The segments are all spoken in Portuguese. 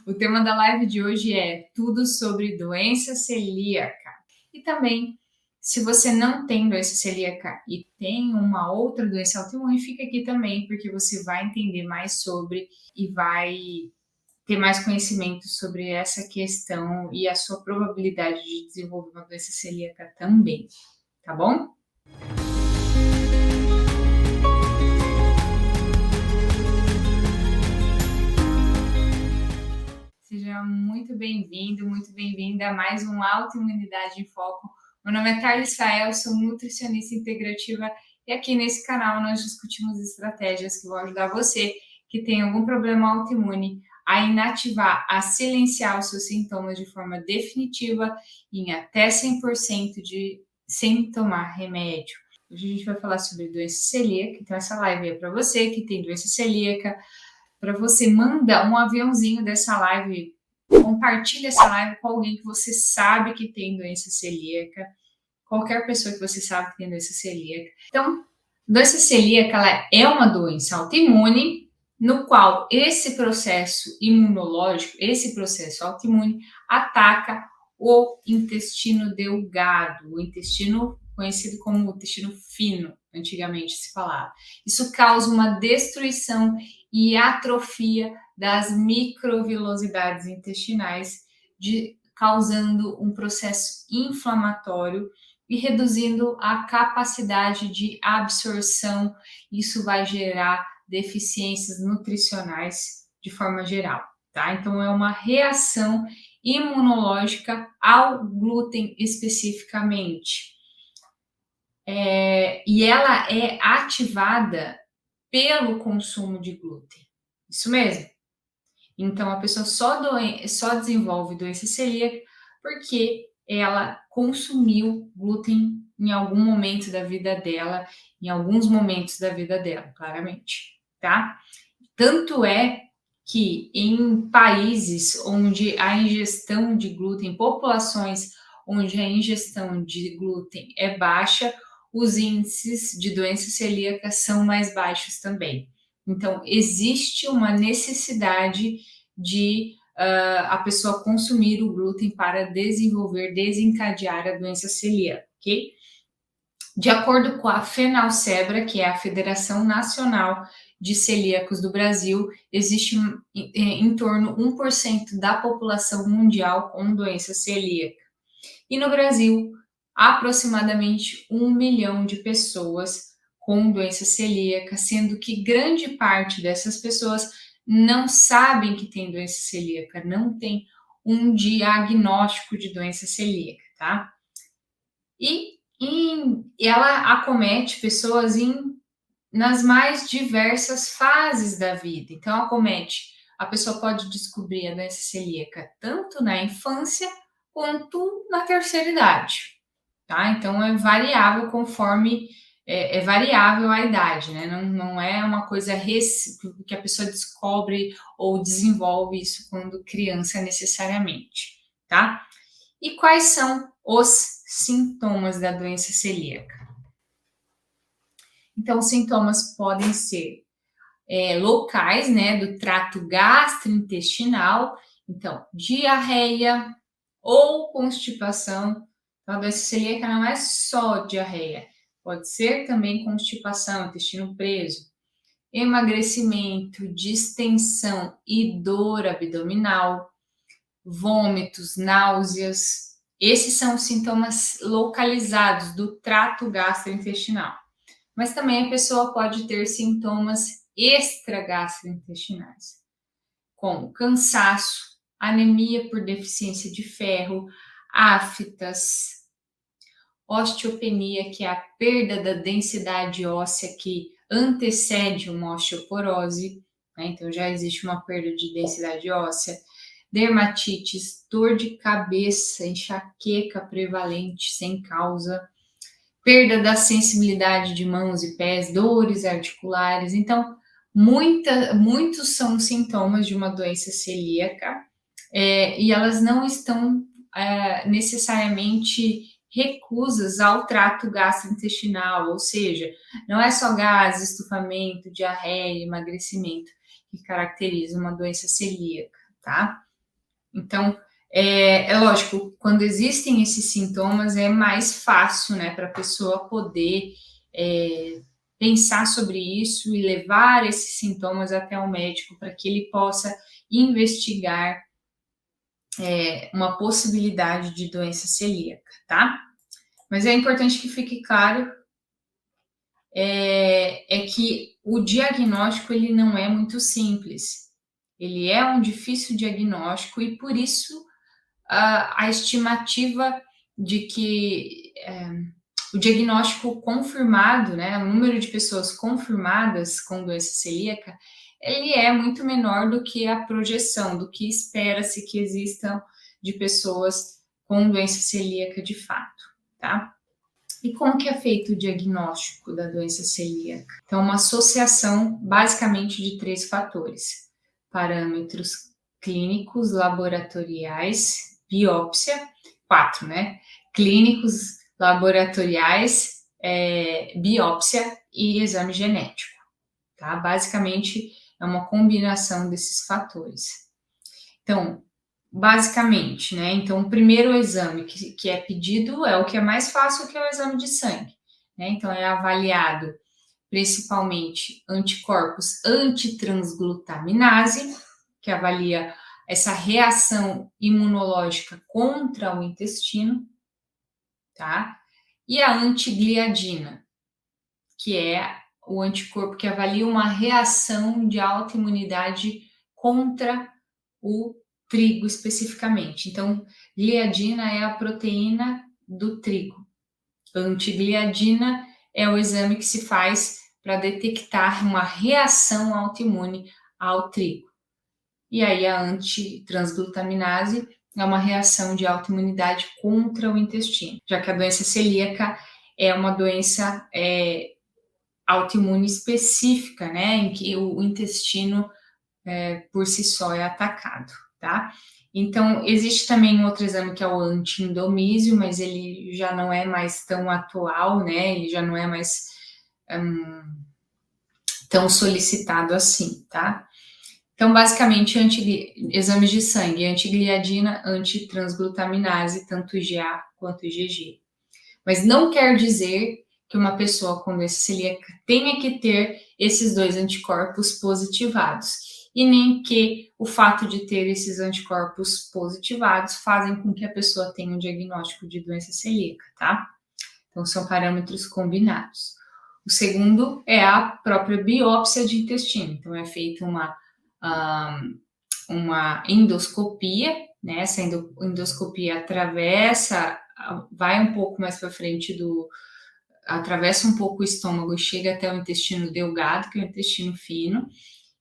O tema da live de hoje é tudo sobre doença celíaca. E também, se você não tem doença celíaca e tem uma outra doença autoimune, fica aqui também, porque você vai entender mais sobre e vai ter mais conhecimento sobre essa questão e a sua probabilidade de desenvolver uma doença celíaca também, tá bom? Seja muito bem-vindo, muito bem-vinda a mais um Autoimunidade em Foco. Meu nome é Carla Israel, sou nutricionista integrativa e aqui nesse canal nós discutimos estratégias que vão ajudar você que tem algum problema autoimune a inativar, a silenciar os seus sintomas de forma definitiva em até 100% sem tomar remédio. Hoje a gente vai falar sobre doença celíaca, então essa live é para você que tem doença celíaca, para você manda um aviãozinho dessa live, compartilha essa live com alguém que você sabe que tem doença celíaca, qualquer pessoa que você sabe que tem doença celíaca. Então, doença celíaca ela é uma doença autoimune no qual esse processo imunológico, esse processo autoimune ataca o intestino delgado, o intestino conhecido como intestino fino, antigamente se falava. Isso causa uma destruição e atrofia das microvilosidades intestinais, causando um processo inflamatório e reduzindo a capacidade de absorção. Isso vai gerar deficiências nutricionais de forma geral, tá? Então é uma reação imunológica ao glúten especificamente. E ela é ativada pelo consumo de glúten. Isso mesmo. Então, a pessoa só desenvolve doença celíaca porque ela consumiu glúten em algum momento da vida dela, em alguns momentos da vida dela, claramente, tá? Tanto é que em países onde a ingestão de glúten, populações onde a ingestão de glúten é baixa, os índices de doença celíaca são mais baixos também. Então, existe uma necessidade de a pessoa consumir o glúten para desencadear a doença celíaca, ok? De acordo com a FENALCEBRA, que é a Federação Nacional de Celíacos do Brasil, existe em torno de 1% da população mundial com doença celíaca. E no Brasil, aproximadamente 1 milhão de pessoas com doença celíaca, sendo que grande parte dessas pessoas não sabem que tem doença celíaca, não tem um diagnóstico de doença celíaca, tá? E ela acomete pessoas nas mais diversas fases da vida. Então, a pessoa pode descobrir a doença celíaca tanto na infância quanto na terceira idade, tá? Então, é variável conforme é variável a idade, né? Não é uma coisa que a pessoa descobre ou desenvolve isso quando criança necessariamente, tá? E quais são os sintomas da doença celíaca? Então, os sintomas podem ser locais, né, do trato gastrointestinal, então, diarreia ou constipação. Então, a doença celíaca não é só diarreia, pode ser também constipação, intestino preso, emagrecimento, distensão e dor abdominal, vômitos, náuseas. Esses são os sintomas localizados do trato gastrointestinal. Mas também a pessoa pode ter sintomas extragastrointestinais, como cansaço, anemia por deficiência de ferro, aftas, osteopenia, que é a perda da densidade óssea que antecede uma osteoporose, né? Então já existe uma perda de densidade óssea, dermatites, dor de cabeça, enxaqueca prevalente sem causa, perda da sensibilidade de mãos e pés, dores articulares. Então, muitos são sintomas de uma doença celíaca e elas não estão necessariamente recusas ao trato gastrointestinal, ou seja, não é só gases, estufamento, diarreia, emagrecimento que caracteriza uma doença celíaca, tá? Então, é lógico, quando existem esses sintomas, é mais fácil, né, para a pessoa poder pensar sobre isso e levar esses sintomas até o médico para que ele possa investigar uma possibilidade de doença celíaca, tá? Mas é importante que fique claro que o diagnóstico ele não é muito simples. Ele é um difícil diagnóstico e por isso a estimativa de que o diagnóstico confirmado, né, o número de pessoas confirmadas com doença celíaca, ele é muito menor do que a projeção, do que espera-se que existam de pessoas com doença celíaca de fato, tá? E como que é feito o diagnóstico da doença celíaca? Então, uma associação basicamente de 3 fatores: parâmetros clínicos, laboratoriais, biópsia, 4, né? Clínicos, laboratoriais, biópsia e exame genético, tá? Basicamente, é uma combinação desses fatores. Então, basicamente, né? Então, o primeiro exame que é pedido é o que é mais fácil, que é o exame de sangue, né? Então, é avaliado principalmente anticorpos antitransglutaminase, que avalia essa reação imunológica contra o intestino, tá? E a antigliadina, que é o anticorpo que avalia uma reação de autoimunidade contra o trigo especificamente. Então, gliadina é a proteína do trigo. Antigliadina é o exame que se faz para detectar uma reação autoimune ao trigo. E aí a antitransglutaminase é uma reação de autoimunidade contra o intestino, já que a doença celíaca é uma doença autoimune específica, né, em que o intestino por si só é atacado, tá? Então, existe também um outro exame que é o anti-endomísio, mas ele já não é mais tão atual, né? Ele já não é mais tão solicitado assim, tá? Então, basicamente, exames de sangue, antigliadina, antitransglutaminase, tanto IgA quanto IgG. Mas não quer dizer que uma pessoa com doença celíaca tenha que ter esses 2 anticorpos positivados. E nem que o fato de ter esses anticorpos positivados fazem com que a pessoa tenha um diagnóstico de doença celíaca, tá? Então, são parâmetros combinados. O segundo é a própria biópsia de intestino. Então, é feita uma endoscopia, né? Essa endoscopia vai um pouco mais para frente atravessa um pouco o estômago e chega até o intestino delgado, que é o intestino fino,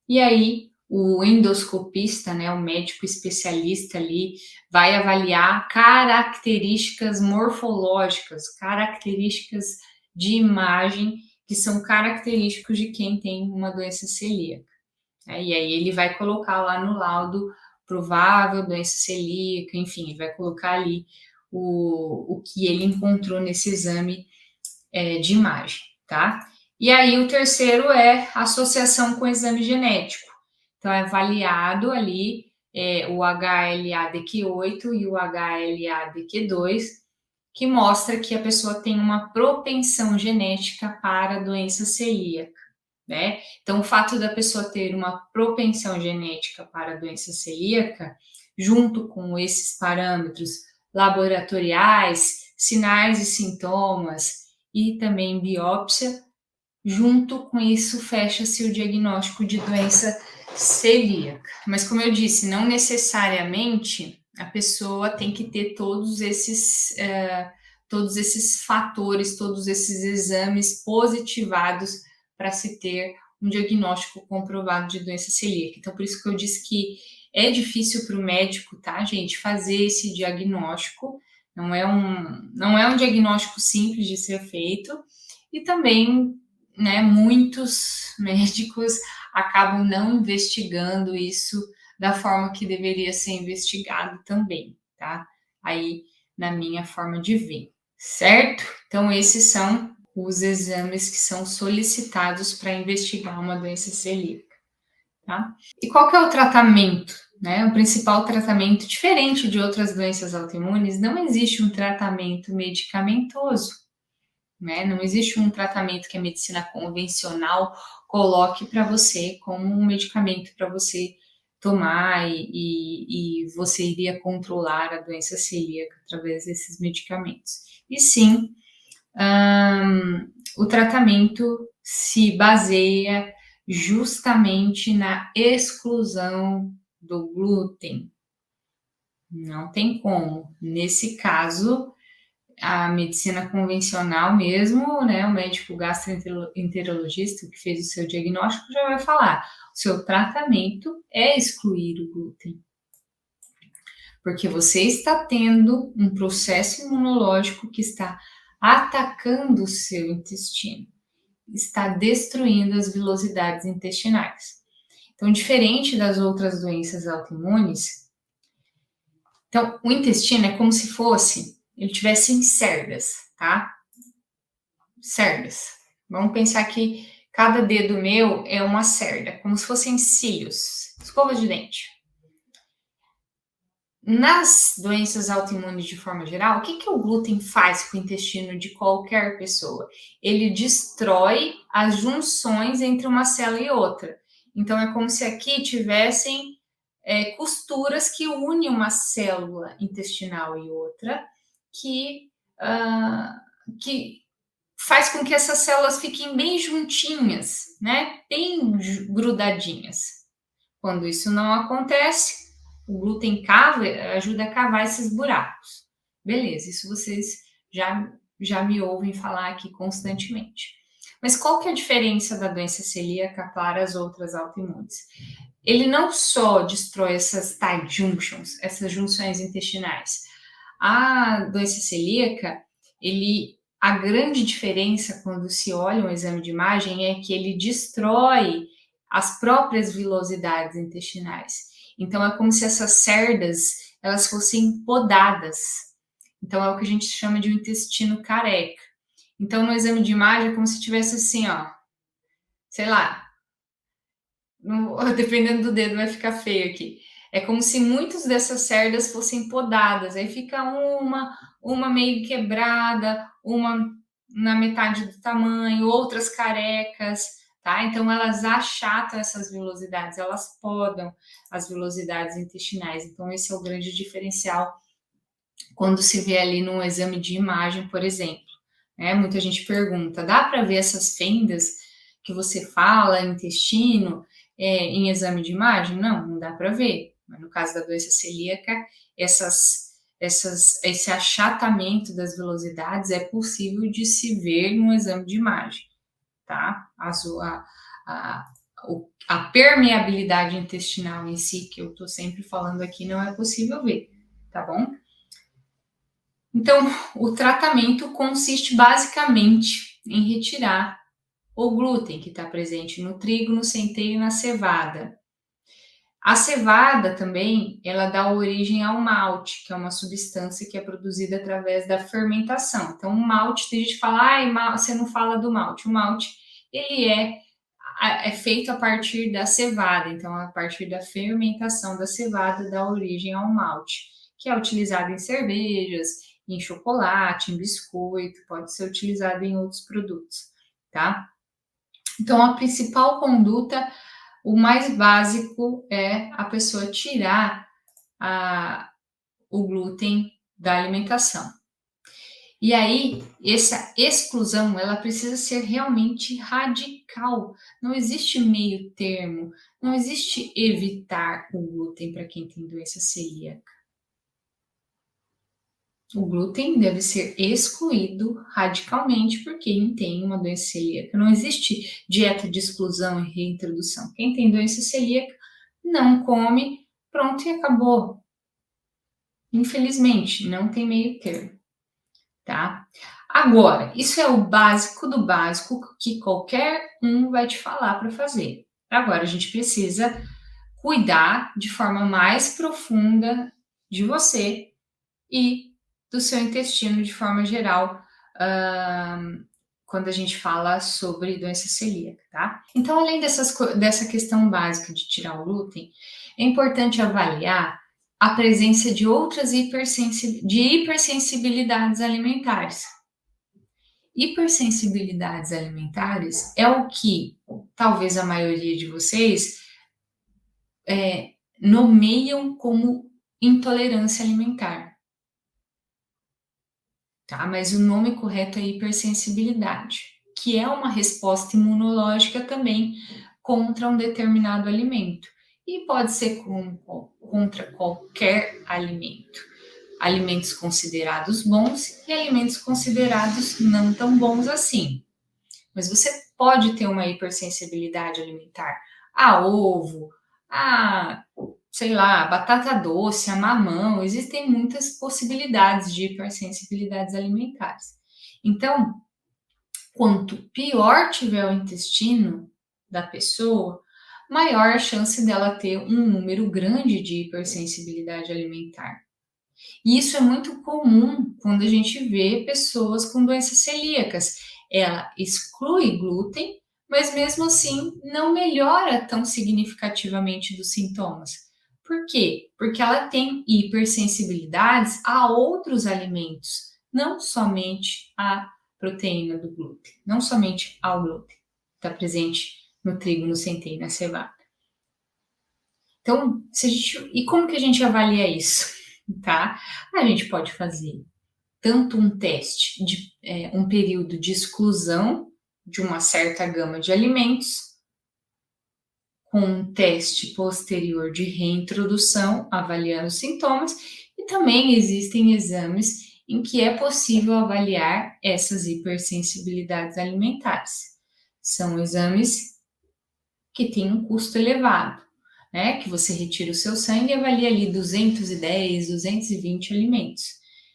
e aí o endoscopista, né, o médico especialista ali, vai avaliar características morfológicas, características de imagem que são característicos de quem tem uma doença celíaca. E aí ele vai colocar lá no laudo provável doença celíaca, enfim, ele vai colocar ali o que ele encontrou nesse exame de imagem, tá? E aí o terceiro é associação com exame genético. Então é avaliado ali o HLA-DQ8 e o HLA-DQ2, que mostra que a pessoa tem uma propensão genética para a doença celíaca, né? Então o fato da pessoa ter uma propensão genética para a doença celíaca, junto com esses parâmetros laboratoriais, sinais e sintomas, e também biópsia, junto com isso fecha-se o diagnóstico de doença celíaca. Mas como eu disse, não necessariamente a pessoa tem que ter todos esses fatores, todos esses exames positivados para se ter um diagnóstico comprovado de doença celíaca. Então, por isso que eu disse que é difícil para o médico, tá, gente, fazer esse diagnóstico. Não é um diagnóstico simples de ser feito. E também, né, muitos médicos acabam não investigando isso da forma que deveria ser investigado também, tá? Aí, na minha forma de ver, certo? Então, esses são os exames que são solicitados para investigar uma doença celíaca, tá? E qual que é o tratamento, né? O principal tratamento, diferente de outras doenças autoimunes, não existe um tratamento medicamentoso, né? Não existe um tratamento que a medicina convencional coloque para você como um medicamento para você tomar e você iria controlar a doença celíaca através desses medicamentos. E sim, o tratamento se baseia justamente na exclusão do glúten. Não tem como. Nesse caso, a medicina convencional mesmo, né, o médico gastroenterologista que fez o seu diagnóstico já vai falar, o seu tratamento é excluir o glúten. Porque você está tendo um processo imunológico que está atacando o seu intestino, está destruindo as vilosidades intestinais. Então, diferente das outras doenças autoimunes, então o intestino é como se fosse, ele tivesse em cerdas, tá? Cerdas. Vamos pensar que cada dedo meu é uma cerda, como se fossem cílios, escova de dente. Nas doenças autoimunes de forma geral, o que o glúten faz com o intestino de qualquer pessoa? Ele destrói as junções entre uma célula e outra. Então, é como se aqui tivessem costuras que unem uma célula intestinal e outra, que faz com que essas células fiquem bem juntinhas, né? Bem grudadinhas. Quando isso não acontece, o glúten ajuda a cavar esses buracos. Beleza, isso vocês já me ouvem falar aqui constantemente. Mas qual que é a diferença da doença celíaca para as outras autoimunes? Ele não só destrói essas tight junctions, essas junções intestinais. A doença celíaca, a grande diferença quando se olha um exame de imagem é que ele destrói as próprias vilosidades intestinais. Então é como se essas cerdas elas fossem podadas. Então é o que a gente chama de um intestino careca. Então no exame de imagem é como se tivesse assim, ó, sei lá, dependendo do dedo vai ficar feio aqui. É como se muitas dessas cerdas fossem podadas. Aí fica uma meio quebrada, uma na metade do tamanho, outras carecas, tá? Então elas achatam essas vilosidades, elas podam as vilosidades intestinais. Então esse é o grande diferencial quando se vê ali num exame de imagem, por exemplo. Né? Muita gente pergunta: dá para ver essas fendas que você fala, intestino, em exame de imagem? Não, não dá para ver. Mas no caso da doença celíaca, esse achatamento das velocidades é possível de se ver no exame de imagem, tá? A permeabilidade intestinal em si, que eu estou sempre falando aqui, não é possível ver, tá bom? Então, o tratamento consiste basicamente em retirar o glúten que está presente no trigo, no centeio e na cevada. A cevada também, ela dá origem ao malte, que é uma substância que é produzida através da fermentação. Então, o malte, tem gente que fala, você não fala do malte. O malte, ele é feito a partir da cevada, então a partir da fermentação da cevada dá origem ao malte, que é utilizado em cervejas, em chocolate, em biscoito, pode ser utilizado em outros produtos, tá? Então, a principal conduta, o mais básico é a pessoa tirar o glúten da alimentação. E aí, essa exclusão, ela precisa ser realmente radical. Não existe meio termo, não existe evitar o glúten para quem tem doença celíaca. O glúten deve ser excluído radicalmente por quem tem uma doença celíaca. Não existe dieta de exclusão e reintrodução. Quem tem doença celíaca não come, pronto e acabou. Infelizmente, não tem meio termo, tá? Agora, isso é o básico do básico que qualquer um vai te falar para fazer. Agora, a gente precisa cuidar de forma mais profunda de você e do seu intestino de forma geral, quando a gente fala sobre doença celíaca, tá? Então, além dessa questão básica de tirar o glúten, é importante avaliar a presença de outras hipersensibilidades alimentares. Hipersensibilidades alimentares é o que talvez a maioria de vocês nomeiam como intolerância alimentar, tá? Mas o nome correto é hipersensibilidade, que é uma resposta imunológica também contra um determinado alimento. E pode ser contra qualquer alimento. Alimentos considerados bons e alimentos considerados não tão bons assim. Mas você pode ter uma hipersensibilidade alimentar a ovo, a, sei lá, batata doce, a mamão. Existem muitas possibilidades de hipersensibilidades alimentares. Então, quanto pior tiver o intestino da pessoa, maior a chance dela ter um número grande de hipersensibilidade alimentar. E isso é muito comum quando a gente vê pessoas com doenças celíacas. Ela exclui glúten, mas mesmo assim não melhora tão significativamente dos sintomas. Por quê? Porque ela tem hipersensibilidades a outros alimentos, não somente à proteína do glúten, não somente ao glúten, que está presente no trigo, no centeio, na cevada. Então, e como que a gente avalia isso? Tá? A gente pode fazer tanto um teste de um período de exclusão de uma certa gama de alimentos, com um teste posterior de reintrodução, avaliando os sintomas, e também existem exames em que é possível avaliar essas hipersensibilidades alimentares. São exames que têm um custo elevado, né? Que você retira o seu sangue e avalia ali 210, 220 alimentos.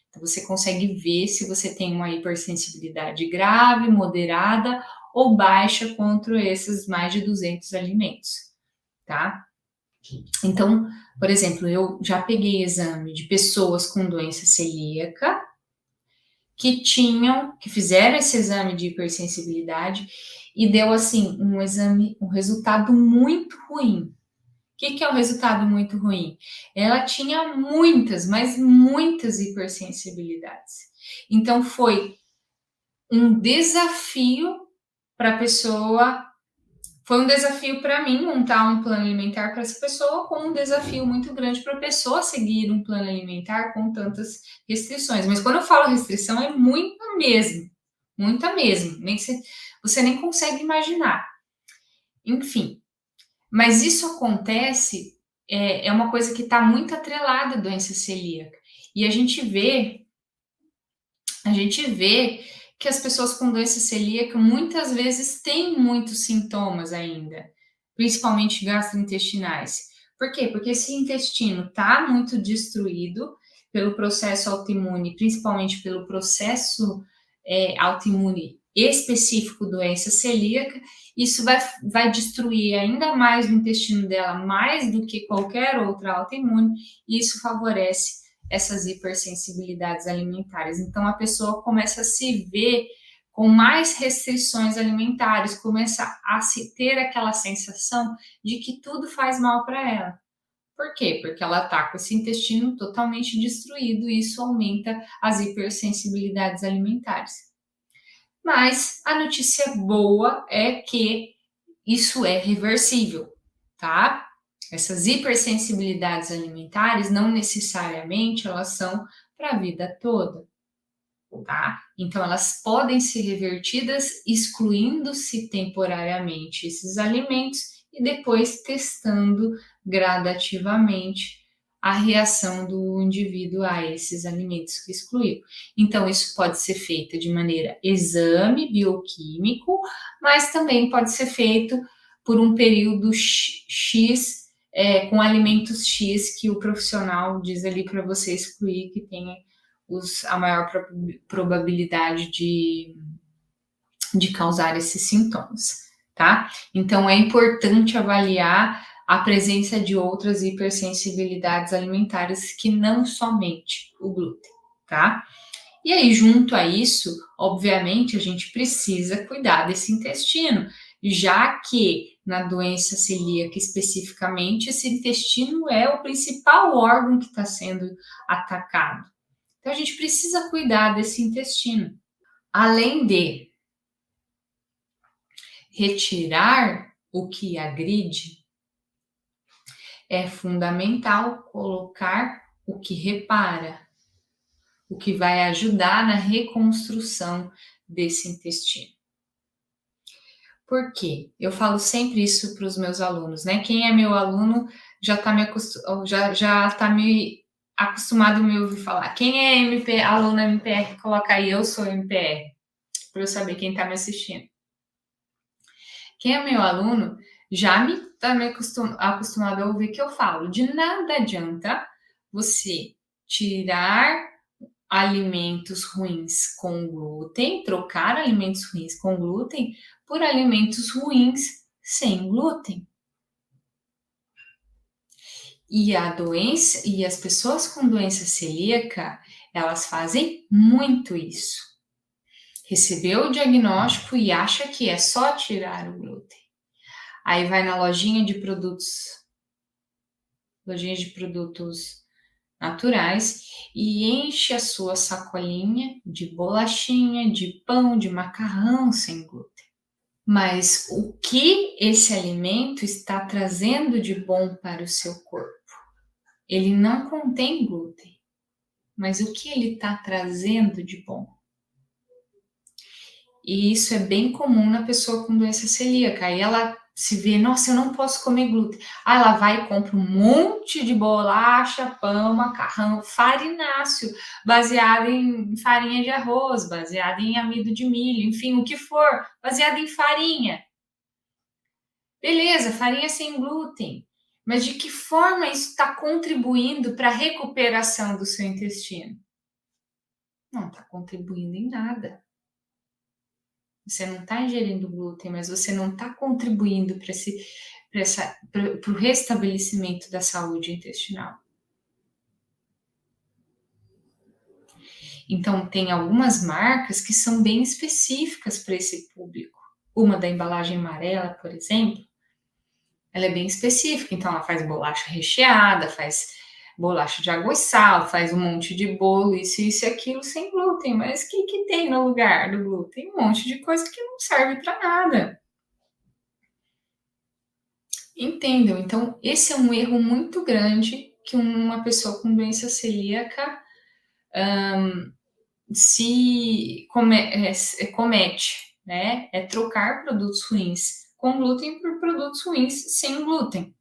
Então, você consegue ver se você tem uma hipersensibilidade grave, moderada ou baixa contra esses mais de 200 alimentos, tá? Então, por exemplo, eu já peguei exame de pessoas com doença celíaca que fizeram esse exame de hipersensibilidade e deu assim um resultado muito ruim. O que é um resultado muito ruim? Ela tinha muitas, mas muitas hipersensibilidades. Então, foi um desafio para a pessoa, foi um desafio para mim montar um plano alimentar para essa pessoa, com um desafio muito grande para a pessoa seguir um plano alimentar com tantas restrições. Mas quando eu falo restrição, é muita mesmo, nem que você nem consegue imaginar. Enfim, mas isso acontece, é uma coisa que está muito atrelada à doença celíaca. E a gente vê que as pessoas com doença celíaca muitas vezes têm muitos sintomas ainda, principalmente gastrointestinais. Por quê? Porque esse intestino está muito destruído pelo processo autoimune, principalmente pelo processo autoimune específico doença celíaca. Isso vai destruir ainda mais o intestino dela, mais do que qualquer outra autoimune, e isso favorece essas hipersensibilidades alimentares. Então, a pessoa começa a se ver com mais restrições alimentares, começa a se ter aquela sensação de que tudo faz mal para ela. Por quê? Porque ela está com esse intestino totalmente destruído e isso aumenta as hipersensibilidades alimentares. Mas a notícia boa é que isso é reversível, tá? Essas hipersensibilidades alimentares não necessariamente elas são para a vida toda, tá? Então elas podem ser revertidas excluindo-se temporariamente esses alimentos e depois testando gradativamente a reação do indivíduo a esses alimentos que excluiu. Então, isso pode ser feito de maneira exame bioquímico, mas também pode ser feito por um período X, com alimentos X que o profissional diz ali para você excluir, que tenha a maior probabilidade de causar esses sintomas, tá? Então, é importante avaliar a presença de outras hipersensibilidades alimentares que não somente o glúten, tá? E aí, junto a isso, obviamente, a gente precisa cuidar desse intestino, já que na doença celíaca especificamente, esse intestino é o principal órgão que está sendo atacado. Então, a gente precisa cuidar desse intestino. Além de retirar o que agride, é fundamental colocar o que repara, o que vai ajudar na reconstrução desse intestino. Por quê? Eu falo sempre isso para os meus alunos, né? Quem é meu aluno já está me acostumado a me ouvir falar. Quem é aluno MPR, coloca aí, eu sou MPR, para eu saber quem está me assistindo. Quem é meu aluno já está me acostumado a ouvir que eu falo. De nada adianta você tirar alimentos ruins com glúten, trocar alimentos ruins com glúten por alimentos ruins sem glúten. E a doença, e as pessoas com doença celíaca, elas fazem muito isso. Recebeu o diagnóstico e acha que é só tirar o glúten. Aí vai na lojinha de produtos naturais e enche a sua sacolinha de bolachinha, de pão, de macarrão sem glúten. Mas o que esse alimento está trazendo de bom para o seu corpo? Ele não contém glúten, mas o que ele está trazendo de bom? E isso é bem comum na pessoa com doença celíaca. Aí ela se vê, nossa, eu não posso comer glúten. Aí ela vai e compra um monte de bolacha, pão, macarrão, farináceo, baseado em farinha de arroz, baseado em amido de milho, enfim, o que for, baseado em farinha. Beleza, farinha sem glúten. Mas de que forma isso está contribuindo para a recuperação do seu intestino? Não está contribuindo em nada. Você não está ingerindo glúten, mas você não está contribuindo para o restabelecimento da saúde intestinal. Então, tem algumas marcas que são bem específicas para esse público. Uma da embalagem amarela, por exemplo, ela é bem específica. Então, ela faz bolacha recheada, faz bolacha de água e sal, faz um monte de bolo, isso e aquilo, sem glúten. Mas o que tem no lugar do glúten? Um monte de coisa que não serve para nada. Entendam? Então, esse é um erro muito grande que uma pessoa com doença celíaca comete, né? É trocar produtos ruins com glúten por produtos ruins sem glúten.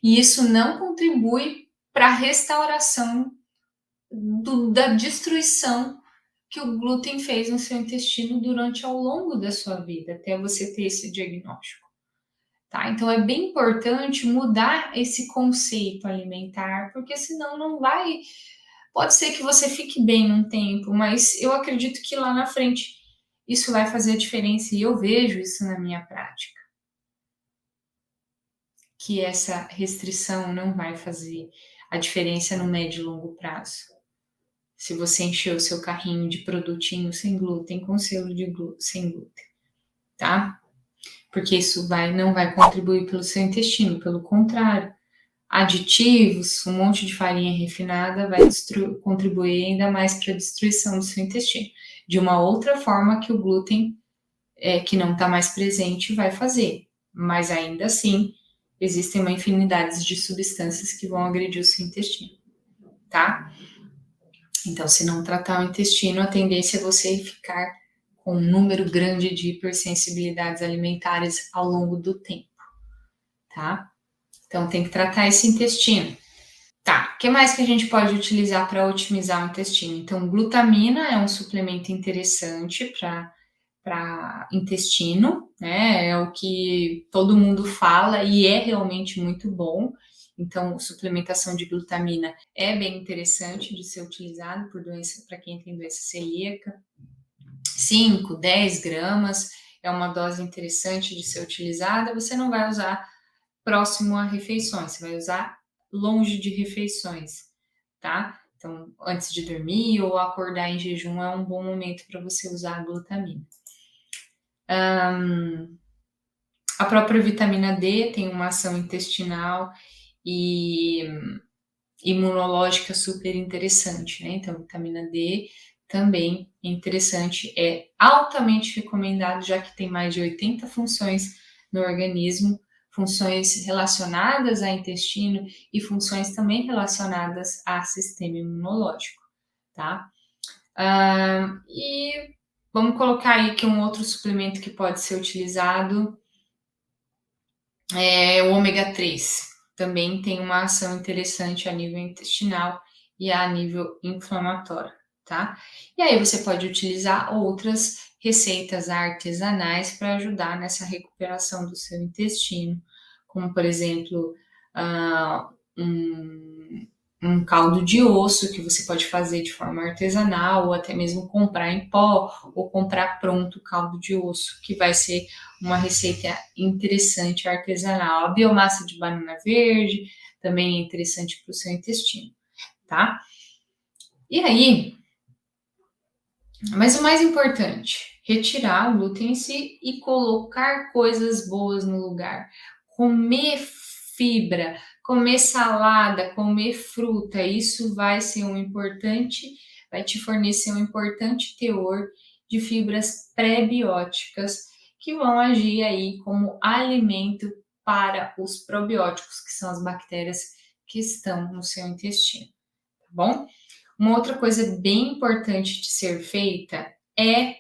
E isso não contribui para a restauração da destruição que o glúten fez no seu intestino durante ao longo da sua vida, até você ter esse diagnóstico. Tá? Então é bem importante mudar esse conceito alimentar, porque senão não vai. Pode ser que você fique bem um tempo, mas eu acredito que lá na frente isso vai fazer a diferença e eu vejo isso na minha prática. Que essa restrição não vai fazer a diferença no médio e longo prazo. Se você encher o seu carrinho de produtinho sem glúten, com selo de sem glúten, tá? Porque isso não vai contribuir pelo seu intestino, pelo contrário. Aditivos, um monte de farinha refinada vai contribuir ainda mais para a destruição do seu intestino. De uma outra forma que o glúten, que não está mais presente, vai fazer. Mas ainda assim, existem uma infinidade de substâncias que vão agredir o seu intestino, tá? Então, se não tratar o intestino, a tendência é você ficar com um número grande de hipersensibilidades alimentares ao longo do tempo, tá? Então, tem que tratar esse intestino. Tá, o que mais que a gente pode utilizar para otimizar o intestino? Então, glutamina é um suplemento interessante para intestino, né? É o que todo mundo fala e é realmente muito bom. Então, suplementação de glutamina é bem interessante de ser utilizado para quem tem doença celíaca. 5, 10 gramas é uma dose interessante de ser utilizada. Você não vai usar próximo a refeições, você vai usar longe de refeições, tá? Então, antes de dormir ou acordar em jejum é um bom momento para você usar a glutamina. A própria vitamina D tem uma ação intestinal e imunológica super interessante, né? Então, vitamina D também é interessante, é altamente recomendado, já que tem mais de 80 funções no organismo, funções relacionadas ao intestino e funções também relacionadas ao sistema imunológico, tá? E vamos colocar aí que um outro suplemento que pode ser utilizado é o ômega 3. Também tem uma ação interessante a nível intestinal e a nível inflamatório, tá? E aí você pode utilizar outras receitas artesanais para ajudar nessa recuperação do seu intestino, como por exemplo, um caldo de osso que você pode fazer de forma artesanal, ou até mesmo comprar em pó, ou comprar pronto o caldo de osso, que vai ser uma receita interessante artesanal. A biomassa de banana verde também é interessante para o seu intestino, tá? E aí, mas o mais importante, retirar o glúten em si e colocar coisas boas no lugar. Comer fibra, comer salada, comer fruta, isso vai ser vai te fornecer um importante teor de fibras pré-bióticas que vão agir aí como alimento para os probióticos, que são as bactérias que estão no seu intestino, tá bom? Uma outra coisa bem importante de ser feita é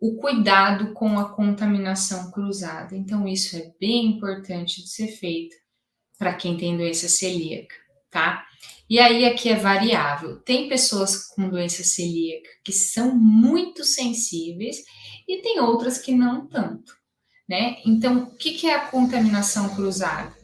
o cuidado com a contaminação cruzada. Então, isso é bem importante de ser feito para quem tem doença celíaca, tá? E aí aqui é variável. Tem pessoas com doença celíaca que são muito sensíveis e tem outras que não tanto, né? Então, o que é a contaminação cruzada?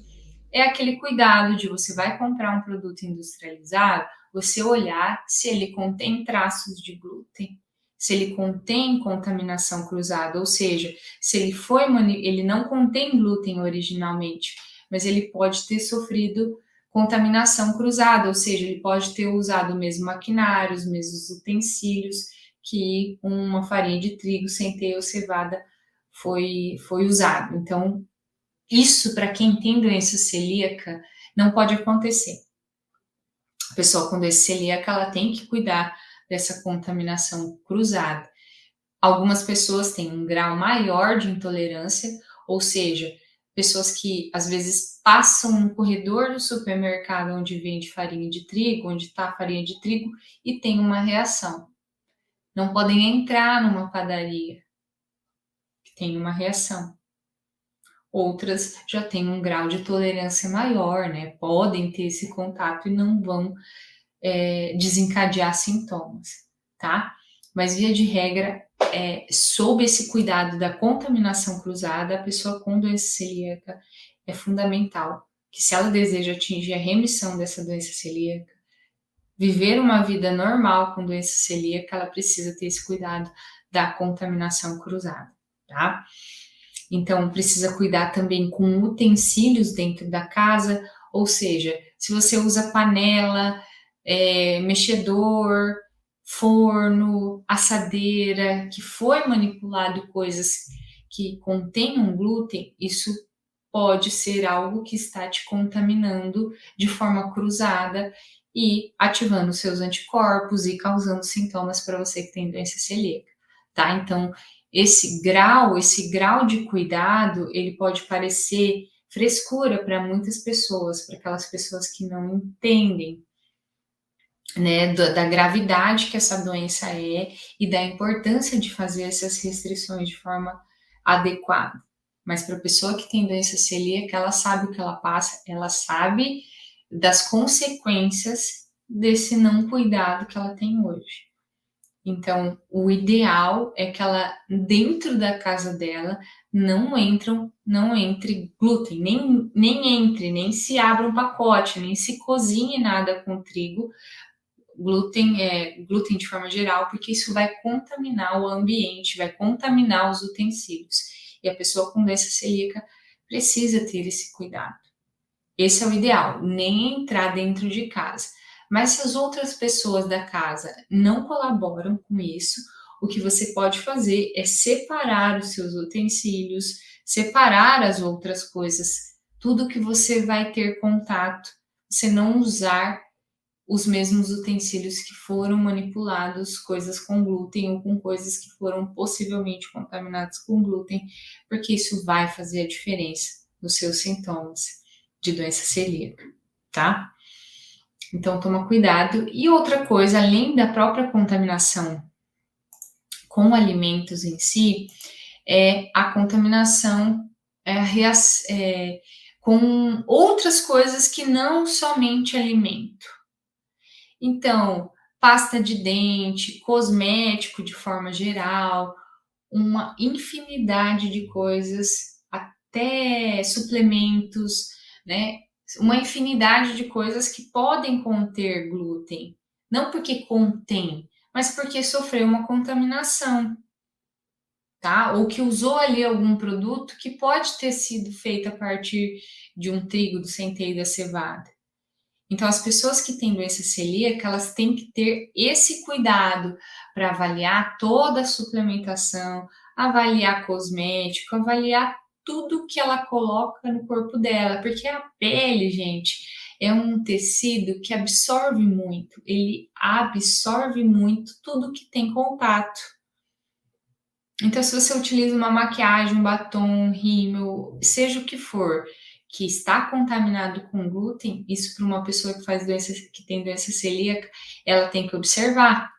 É aquele cuidado de você vai comprar um produto industrializado, você olhar se ele contém traços de glúten, se ele contém contaminação cruzada, ou seja, se ele não contém glúten originalmente, mas ele pode ter sofrido contaminação cruzada, ou seja, ele pode ter usado o mesmo maquinário, os mesmos utensílios que uma farinha de trigo, centeio ou cevada foi usado. Então, isso, para quem tem doença celíaca, não pode acontecer. A pessoa com doença celíaca, ela tem que cuidar dessa contaminação cruzada. Algumas pessoas têm um grau maior de intolerância, ou seja, pessoas que às vezes passam no corredor do supermercado onde vende farinha de trigo, onde está a farinha de trigo, e tem uma reação. Não podem entrar numa padaria que tem uma reação. Outras já têm um grau de tolerância maior, né? Podem ter esse contato e não vão desencadear sintomas, tá? Mas via de regra, sob esse cuidado da contaminação cruzada, a pessoa com doença celíaca é fundamental que, se ela deseja atingir a remissão dessa doença celíaca, viver uma vida normal com doença celíaca, ela precisa ter esse cuidado da contaminação cruzada, tá? Então, precisa cuidar também com utensílios dentro da casa, ou seja, se você usa panela, mexedor, forno, assadeira, que foi manipulado coisas que contenham glúten, isso pode ser algo que está te contaminando de forma cruzada e ativando seus anticorpos e causando sintomas para você que tem doença celíaca, tá? Então, esse grau de cuidado, ele pode parecer frescura para muitas pessoas, para aquelas pessoas que não entendem, né, da gravidade que essa doença é e da importância de fazer essas restrições de forma adequada. Mas para a pessoa que tem doença celíaca, ela sabe o que ela passa, ela sabe das consequências desse não cuidado que ela tem hoje. Então, o ideal é que ela, dentro da casa dela, não entre glúten, nem se abra um pacote, nem se cozinhe nada com trigo, glúten de forma geral, porque isso vai contaminar o ambiente, vai contaminar os utensílios. E a pessoa com doença celíaca precisa ter esse cuidado. Esse é o ideal, nem entrar dentro de casa. Mas se as outras pessoas da casa não colaboram com isso, o que você pode fazer é separar os seus utensílios, separar as outras coisas, tudo que você vai ter contato, você não usar os mesmos utensílios que foram manipulados, coisas com glúten ou com coisas que foram possivelmente contaminadas com glúten, porque isso vai fazer a diferença nos seus sintomas de doença celíaca, tá? Então toma cuidado. E outra coisa, além da própria contaminação com alimentos em si, é a contaminação com outras coisas que não somente alimento. Então, pasta de dente, cosmético de forma geral, uma infinidade de coisas, até suplementos, né? Uma infinidade de coisas que podem conter glúten. Não porque contém, mas porque sofreu uma contaminação, tá? Ou que usou ali algum produto que pode ter sido feito a partir de um trigo, do centeio e da cevada. Então, as pessoas que têm doença celíaca, elas têm que ter esse cuidado para avaliar toda a suplementação, avaliar cosmético, avaliar tudo que ela coloca no corpo dela, porque a pele, gente, é um tecido que absorve muito, ele absorve muito tudo que tem contato. Então, se você utiliza uma maquiagem, um batom, um rímel, seja o que for, que está contaminado com glúten, isso para uma pessoa que tem doença celíaca, ela tem que observar.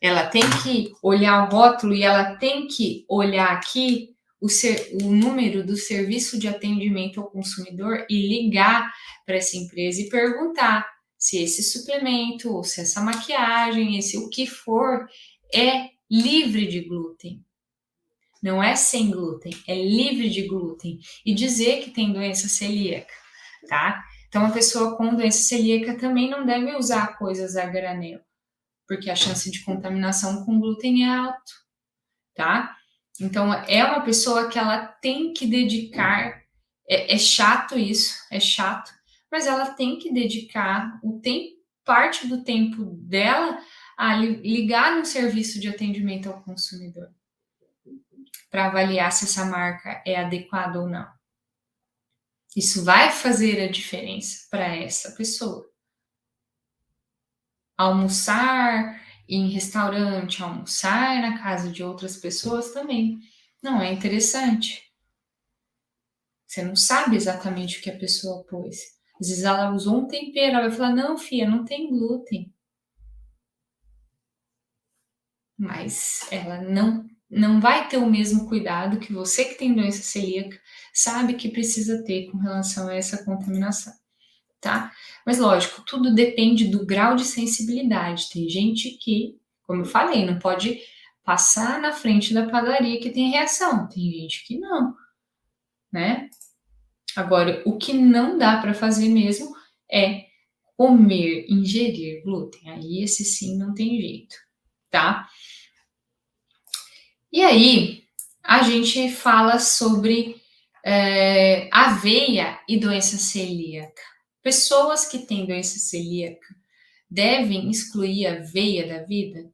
Ela tem que olhar o rótulo e ela tem que olhar aqui o número do serviço de atendimento ao consumidor e ligar para essa empresa e perguntar se esse suplemento ou se essa maquiagem, esse o que for, é livre de glúten. Não é sem glúten, é livre de glúten. E dizer que tem doença celíaca, tá? Então, a pessoa com doença celíaca também não deve usar coisas a granel, porque a chance de contaminação com glúten é alto, tá? Então, é uma pessoa que ela tem que dedicar, é chato isso, é chato, mas ela tem que dedicar parte do tempo dela a ligar no serviço de atendimento ao consumidor para avaliar se essa marca é adequada ou não. Isso vai fazer a diferença para essa pessoa. Almoçar em restaurante, almoçar na casa de outras pessoas também não é interessante. Você não sabe exatamente o que a pessoa pôs. Às vezes ela usou um tempero, ela vai falar, não, filha, não tem glúten. Mas ela não vai ter o mesmo cuidado que você que tem doença celíaca sabe que precisa ter com relação a essa contaminação, tá? Mas lógico, tudo depende do grau de sensibilidade. Tem gente que, como eu falei, não pode passar na frente da padaria que tem reação. Tem gente que não, né? Agora, o que não dá para fazer mesmo é comer, ingerir glúten. Aí esse sim não tem jeito, tá? E aí, a gente fala sobre aveia e doença celíaca. Pessoas que têm doença celíaca devem excluir a aveia da vida?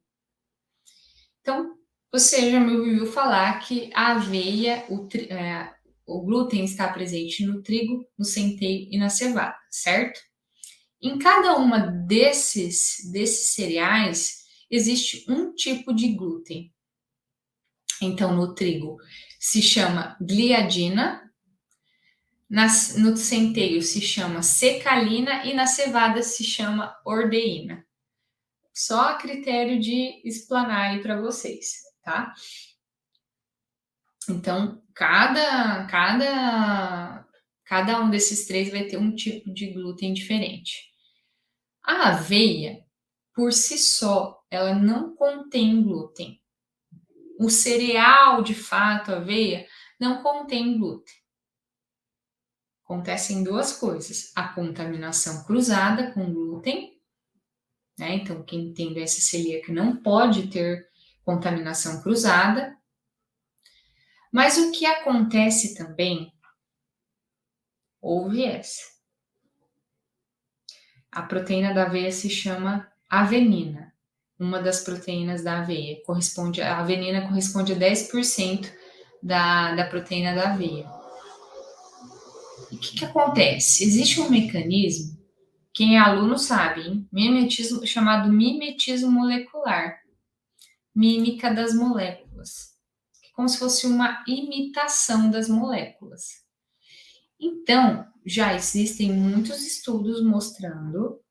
Então, você já me ouviu falar que a aveia, o glúten está presente no trigo, no centeio e na cevada, certo? Em cada uma desses cereais existe um tipo de glúten. Então, no trigo se chama gliadina, no centeio se chama secalina e na cevada se chama ordeína. Só a critério de explanar aí para vocês, tá? Então, cada um desses três vai ter um tipo de glúten diferente. A aveia, por si só, ela não contém glúten. O cereal, de fato, a aveia, não contém glúten. Acontecem duas coisas: a contaminação cruzada com glúten, né? Então, quem tem doença celíaca não pode ter contaminação cruzada. Mas o que acontece também, houve essa. A proteína da aveia se chama avenina. Uma das proteínas da aveia. A avenina corresponde a 10% da proteína da aveia. E o que acontece? Existe um mecanismo, quem é aluno sabe, hein? Chamado mimetismo molecular. Mímica das moléculas. Como se fosse uma imitação das moléculas. Então, já existem muitos estudos mostrando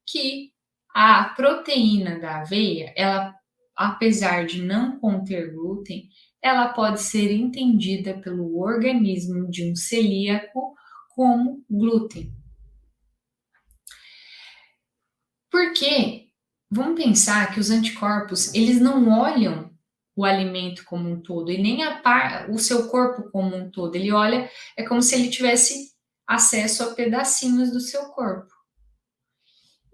que a proteína da aveia, ela, apesar de não conter glúten, ela pode ser entendida pelo organismo de um celíaco como glúten. Porque vamos pensar que os anticorpos, eles não olham o alimento como um todo e nem o seu corpo como um todo. Ele olha, é como se ele tivesse acesso a pedacinhos do seu corpo.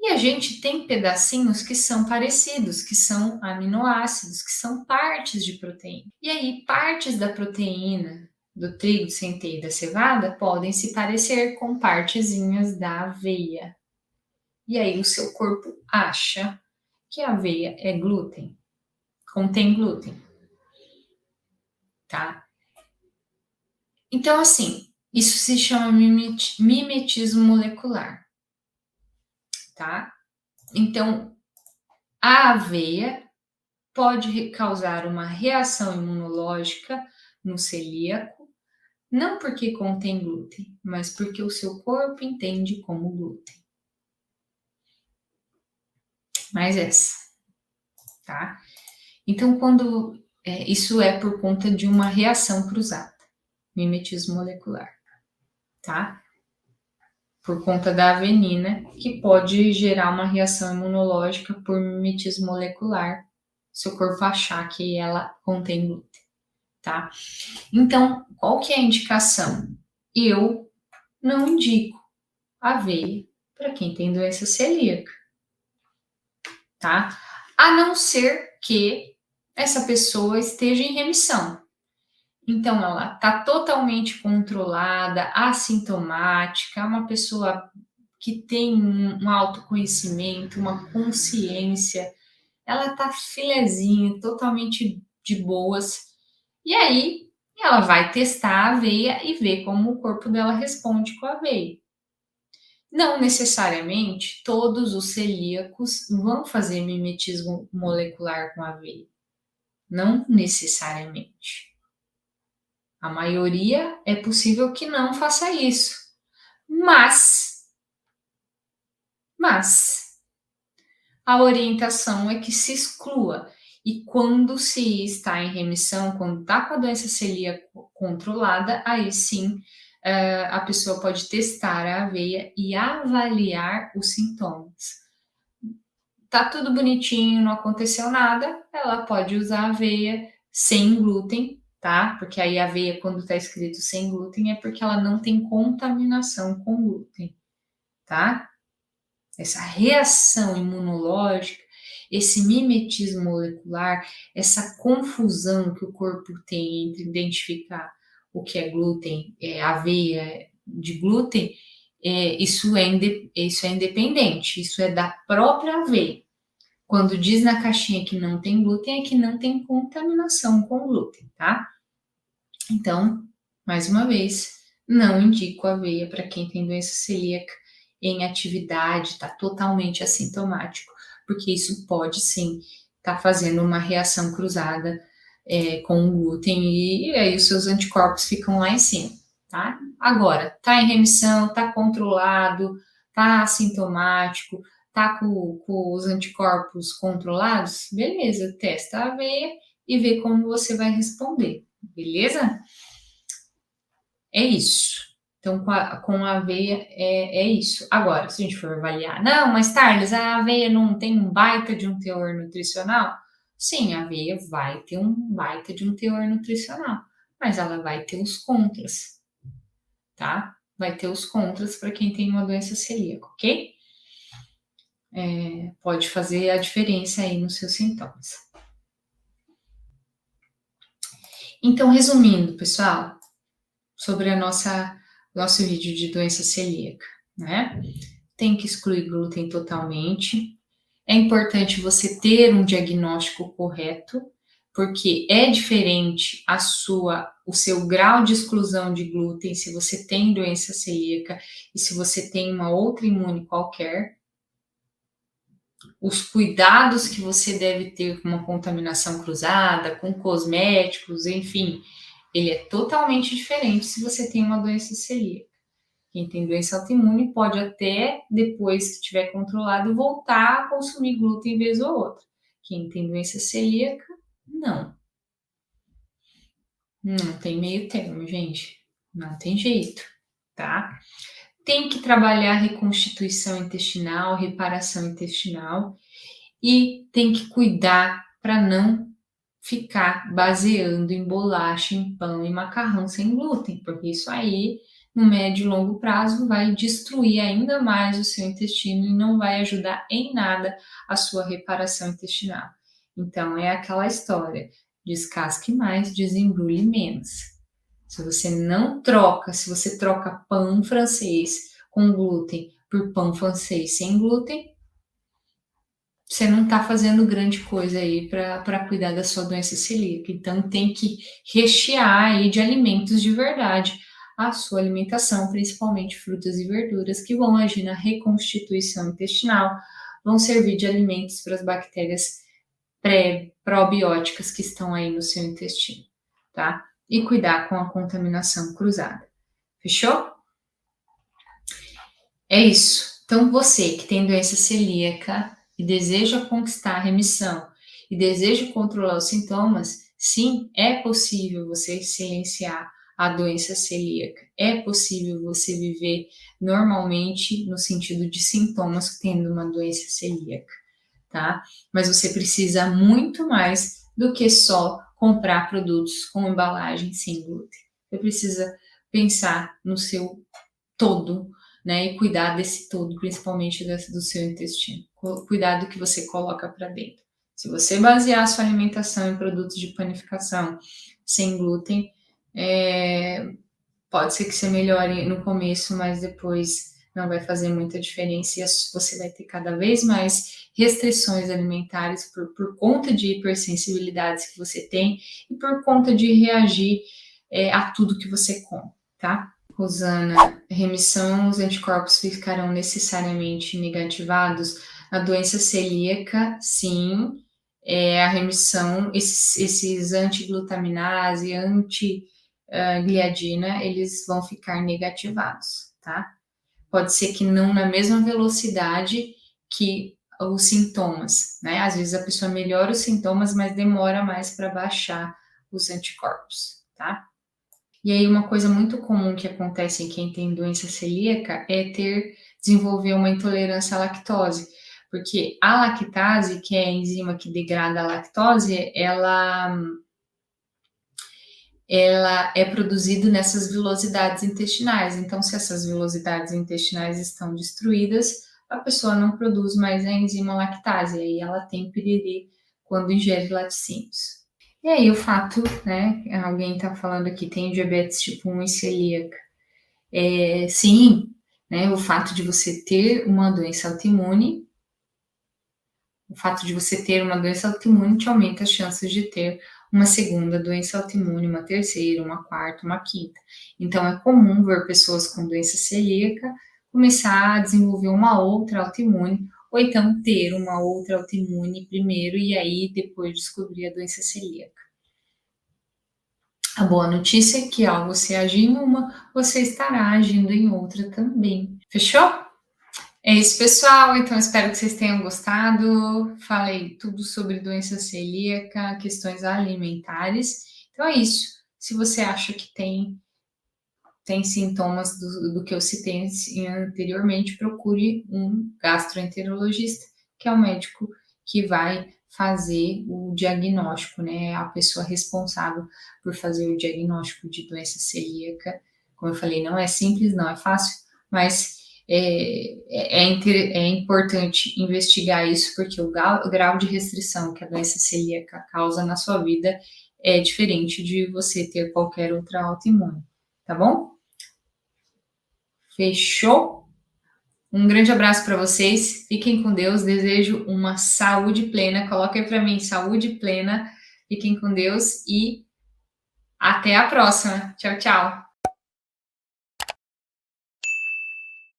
E a gente tem pedacinhos que são parecidos, que são aminoácidos, que são partes de proteína. E aí, partes da proteína do trigo, do centeio e da cevada podem se parecer com partezinhas da aveia. E aí o seu corpo acha que a aveia é glúten, contém glúten, tá? Então, assim, isso se chama mimetismo molecular, tá? Então, a aveia pode causar uma reação imunológica no celíaco, não porque contém glúten, mas porque o seu corpo entende como glúten. Mais essa, tá? Então, isso é por conta de uma reação cruzada, mimetismo molecular, tá? Por conta da avenina, que pode gerar uma reação imunológica por mimetismo molecular, seu corpo achar que ela contém glúten, tá? Então, qual que é a indicação? Eu não indico aveia para quem tem doença celíaca, tá? A não ser que essa pessoa esteja em remissão. Então, ela está totalmente controlada, assintomática, uma pessoa que tem um autoconhecimento, uma consciência, ela está filezinha, totalmente de boas. E aí, ela vai testar a aveia e ver como o corpo dela responde com a aveia. Não necessariamente todos os celíacos vão fazer mimetismo molecular com a aveia. Não necessariamente. A maioria é possível que não faça isso. Mas a orientação é que se exclua. E quando se está em remissão, quando está com a doença celíaca controlada, aí sim a pessoa pode testar a aveia e avaliar os sintomas. Tá tudo bonitinho, não aconteceu nada, ela pode usar aveia sem glúten, tá? Porque aí a aveia, quando tá escrito sem glúten, é porque ela não tem contaminação com glúten, tá? Essa reação imunológica, esse mimetismo molecular, essa confusão que o corpo tem entre identificar o que é glúten, aveia de glúten, isso é independente, isso é da própria aveia. Quando diz na caixinha que não tem glúten, é que não tem contaminação com glúten, tá? Então, mais uma vez, não indico aveia para quem tem doença celíaca em atividade, está totalmente assintomático, porque isso pode sim estar fazendo uma reação cruzada com o glúten e aí os seus anticorpos ficam lá em cima, tá? Agora, tá em remissão, tá controlado, tá assintomático, tá com os anticorpos controlados, beleza, testa a aveia e vê como você vai responder, beleza? É isso. Então, com a aveia é isso. Agora, se a gente for avaliar, não, mas Thales, a aveia não tem um baita de um teor nutricional? Sim, a aveia vai ter um baita de um teor nutricional, mas ela vai ter os contras, tá? Vai ter os contras para quem tem uma doença celíaca, ok? Pode fazer a diferença aí nos seus sintomas. Então, resumindo, pessoal, sobre nosso vídeo de doença celíaca, né? tem que excluir glúten totalmente. É importante você ter um diagnóstico correto, porque é diferente o seu grau de exclusão de glúten se você tem doença celíaca e se você tem uma outra imune qualquer. Os cuidados que você deve ter com uma contaminação cruzada, com cosméticos, enfim, ele é totalmente diferente se você tem uma doença celíaca. Quem tem doença autoimune pode até, depois que tiver controlado, voltar a consumir glúten vez ou outra. Quem tem doença celíaca, não. Não tem meio termo, gente. Não tem jeito, tá? Tem que trabalhar reconstituição intestinal, reparação intestinal e tem que cuidar para não ficar baseando em bolacha, em pão e macarrão sem glúten, porque isso aí, no médio e longo prazo, vai destruir ainda mais o seu intestino e não vai ajudar em nada a sua reparação intestinal. Então, é aquela história: descasque mais, desembrulhe menos. Se você troca pão francês com glúten por pão francês sem glúten, você não está fazendo grande coisa aí para cuidar da sua doença celíaca. Então, tem que rechear aí de alimentos de verdade a sua alimentação, principalmente frutas e verduras, que vão agir na reconstituição intestinal, vão servir de alimentos para as bactérias probióticas que estão aí no seu intestino, tá? E cuidar com a contaminação cruzada. Fechou? É isso. Então, você que tem doença celíaca e deseja conquistar a remissão e deseja controlar os sintomas, sim, é possível você silenciar a doença celíaca. É possível você viver normalmente no sentido de sintomas tendo uma doença celíaca, tá? Mas você precisa muito mais do que só comprar produtos com embalagem sem glúten. Você precisa pensar no seu todo, né? E cuidar desse todo, principalmente do seu intestino. Cuidar do que você coloca para dentro. Se você basear a sua alimentação em produtos de panificação sem glúten, pode ser que você melhore no começo, mas depois não vai fazer muita diferença e você vai ter cada vez mais restrições alimentares por conta de hipersensibilidades que você tem e por conta de reagir a tudo que você come, tá? Rosana, remissão, os anticorpos ficarão necessariamente negativados? Na doença celíaca, sim, a remissão, esses antiglutaminase, anti-gliadina, eles vão ficar negativados, tá? Pode ser que não na mesma velocidade que os sintomas, né? Às vezes a pessoa melhora os sintomas, mas demora mais para baixar os anticorpos, tá? E aí, uma coisa muito comum que acontece em quem tem doença celíaca é desenvolver uma intolerância à lactose, porque a lactase, que é a enzima que degrada a lactose, ela é produzida nessas vilosidades intestinais. Então, se essas vilosidades intestinais estão destruídas, a pessoa não produz mais a enzima lactase, e aí ela tem piriri quando ingere laticínios. E aí o fato, né, alguém está falando aqui, tem diabetes tipo 1 e celíaca. Sim, né, o fato de você ter uma doença autoimune, te aumenta as chances de ter uma segunda doença autoimune, uma terceira, uma quarta, uma quinta. Então é comum ver pessoas com doença celíaca começar a desenvolver uma outra autoimune, ou então ter uma outra autoimune primeiro e aí depois descobrir a doença celíaca. A boa notícia é que ao você agir em uma, você estará agindo em outra também. Fechou? É isso, pessoal. Então, espero que vocês tenham gostado. Falei tudo sobre doença celíaca, questões alimentares. Então, é isso. Se você acha que tem sintomas do que eu citei anteriormente, procure um gastroenterologista, que é o médico que vai fazer o diagnóstico, né? A pessoa responsável por fazer o diagnóstico de doença celíaca. Como eu falei, não é simples, não é fácil, mas é importante investigar isso, porque o grau de restrição que a doença celíaca causa na sua vida é diferente de você ter qualquer outra autoimune, tá bom? Fechou? Um grande abraço para vocês, fiquem com Deus, desejo uma saúde plena, coloquem para mim saúde plena, fiquem com Deus e até a próxima. Tchau, tchau.